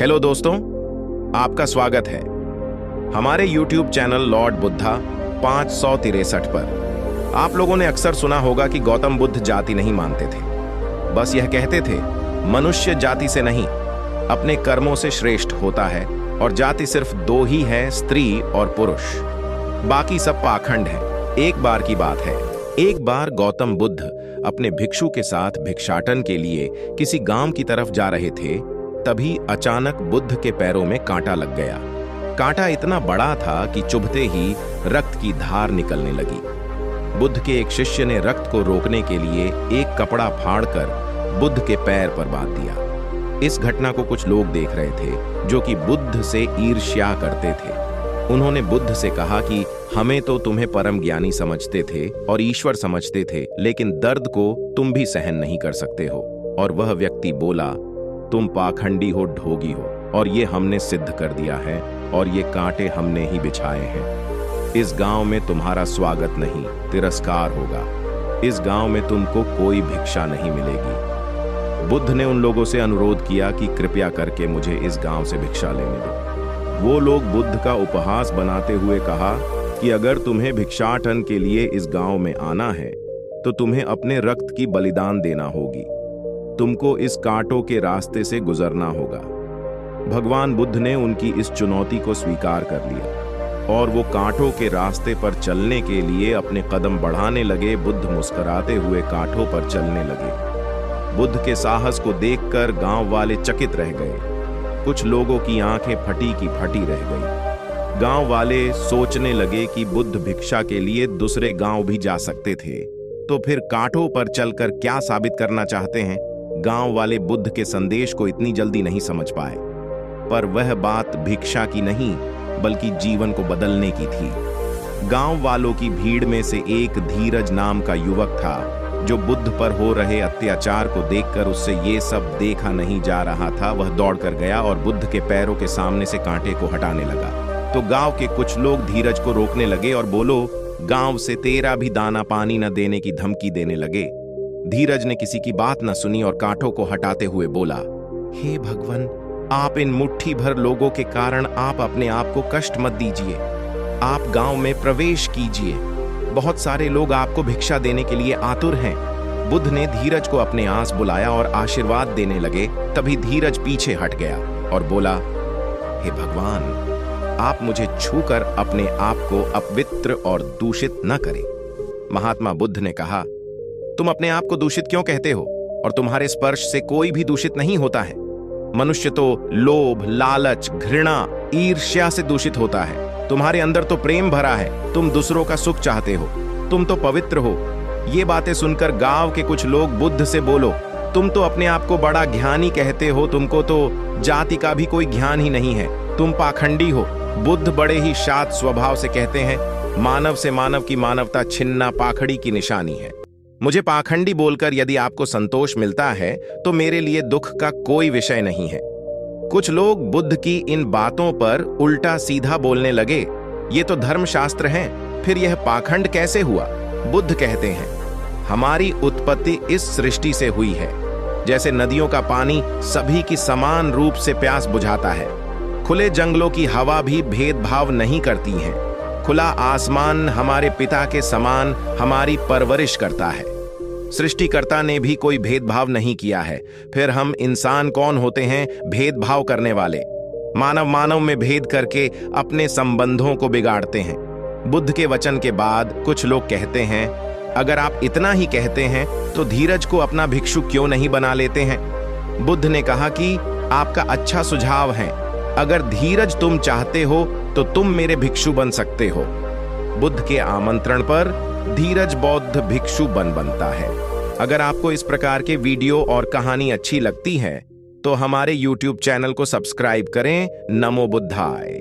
Hello दोस्तों, आपका स्वागत है हमारे YouTube चैनल लॉर्ड बुद्धा 563 पर। आप लोगों ने अक्सर सुना होगा कि गौतम बुद्ध जाति नहीं मानते थे। बस यह कहते थे मनुष्य जाति से नहीं अपने कर्मों से श्रेष्ठ होता है और जाति सिर्फ दो ही है, स्त्री और पुरुष, बाकी सब पाखंड है। एक बार की बात है, एक बार गौतम बुद्ध अपने भिक्षु के साथ भिक्षाटन के लिए किसी गांव की तरफ जा रहे थे। तभी अचानक बुद्ध के पैरों में कांटा लग गया। कांटा इतना बड़ा था कि चुभते ही रक्त की धार निकलने लगी। बुद्ध के एक शिष्य ने रक्त को रोकने के लिए एक कपड़ा फाड़कर बुद्ध के पैर पर बांध दिया। इस घटना को कुछ लोग देख रहे थे जो कि बुद्ध से ईर्ष्या करते थे। उन्होंने बुद्ध से कहा कि हमें तो तुम्हें परम ज्ञानी समझते थे और ईश्वर समझते थे, लेकिन दर्द को तुम भी सहन नहीं कर सकते हो। और वह व्यक्ति बोला, तुम पाखंडी हो, ढोंगी हो, और ये हमने सिद्ध कर दिया है और ये कांटे हमने ही बिछाए हैं। इस गांव में तुम्हारा स्वागत नहीं, तिरस्कार होगा। इस गांव में तुमको कोई भिक्षा नहीं मिलेगी। बुद्ध ने उन लोगों से अनुरोध किया कि कृपया करके मुझे इस गांव से भिक्षा लेने दो। वो लोग बुद्ध का उपहास बनाते हुए कहा कि अगर तुम्हें भिक्षाटन के लिए इस गांव में आना है तो तुम्हें अपने रक्त की बलिदान देना होगी। तुमको इस कांटों के रास्ते से गुजरना होगा। भगवान बुद्ध ने उनकी इस चुनौती को स्वीकार कर लिया और वो कांटों के रास्ते पर चलने के लिए अपने कदम बढ़ाने लगे। बुद्ध मुस्कुराते हुए कांटों पर चलने लगे। बुद्ध के साहस को देखकर गांव वाले चकित रह गए। कुछ लोगों की आंखें फटी की फटी रह गई। गांव वाले सोचने लगे कि बुद्ध भिक्षा के लिए दूसरे गांव भी जा सकते थे, तो फिर कांटों पर चलकर क्या साबित करना चाहते हैं। गांव वाले बुद्ध के संदेश को इतनी जल्दी नहीं समझ पाए, पर वह बात भिक्षा की नहीं बल्कि जीवन को बदलने की थी। गांव वालों की भीड़ में से एक धीरज नाम का युवक था जो बुद्ध पर हो रहे अत्याचार को देखकर उससे ये सब देखा नहीं जा रहा था। वह दौड़कर गया और बुद्ध के पैरों के सामने से कांटे को हटाने लगा। तो गांव के कुछ लोग धीरज को रोकने लगे और बोलो, गांव से तेरा भी दाना पानी न देने की धमकी देने लगे। धीरज ने किसी की बात न सुनी और कांटों को हटाते हुए बोला, हे भगवान, आप इन मुट्ठी भर लोगों के कारण आप अपने आप को कष्ट मत दीजिए। आप गांव में प्रवेश कीजिए। बहुत सारे लोग आपको भिक्षा देने के लिए आतुर हैं। बुद्ध ने धीरज को अपने आस बुलाया और आशीर्वाद देने लगे। तभी धीरज पीछे हट गया और बोला, हे भगवान, आप मुझे छूकर अपने आप को अपवित्र और दूषित न करें। महात्मा बुद्ध ने कहा, तुम अपने आप को दूषित क्यों कहते हो? और तुम्हारे स्पर्श से कोई भी दूषित नहीं होता है। मनुष्य तो लोभ, लालच, घृणा, ईर्ष्या से दूषित होता है। तुम्हारे अंदर तो प्रेम भरा है। तुम दूसरों का सुख चाहते हो। तुम तो पवित्र हो। ये बातें सुनकर गांव के कुछ लोग बुद्ध से बोलो, तुम तो अपने आप को बड़ा ज्ञानी कहते हो। तुमको तो जाति का भी कोई ज्ञान ही नहीं है। तुम पाखंडी हो। बुद्ध बड़े ही शांत स्वभाव से कहते हैं, मानव से मानव की मानवता छिनना पाखड़ी की निशानी है। मुझे पाखंडी बोलकर यदि आपको संतोष मिलता है तो मेरे लिए दुख का कोई विषय नहीं है। कुछ लोग बुद्ध की इन बातों पर उल्टा सीधा बोलने लगे, ये तो धर्मशास्त्र हैं, फिर यह पाखंड कैसे हुआ? बुद्ध कहते हैं, हमारी उत्पत्ति इस सृष्टि से हुई है। जैसे नदियों का पानी सभी की समान रूप से प्यास बुझाता है, खुले जंगलों की हवा भी भेदभाव नहीं करती है। खुला आसमान हमारे पिता के समान हमारी परवरिश करता है। सृष्टिकर्ता ने भी कोई भेदभाव नहीं किया है। फिर हम इंसान कौन होते हैं भेदभाव करने वाले? मानव मानव में भेद करके अपने संबंधों को बिगाड़ते हैं। बुद्ध के वचन के बाद कुछ लोग कहते हैं, अगर आप इतना ही कहते हैं तो धीरज को अपना भिक्षु क्यों नहीं बना लेते हैं? बुद्ध ने कहा कि आपका अच्छा सुझाव है। अगर धीरज तुम चाहते हो तो तुम मेरे भिक्षु बन सकते हो। बुद्ध के आमंत्रण पर धीरज बौद्ध भिक्षु बनता है। अगर आपको इस प्रकार के वीडियो और कहानी अच्छी लगती है तो हमारे YouTube चैनल को सब्सक्राइब करें। नमो बुद्धाय।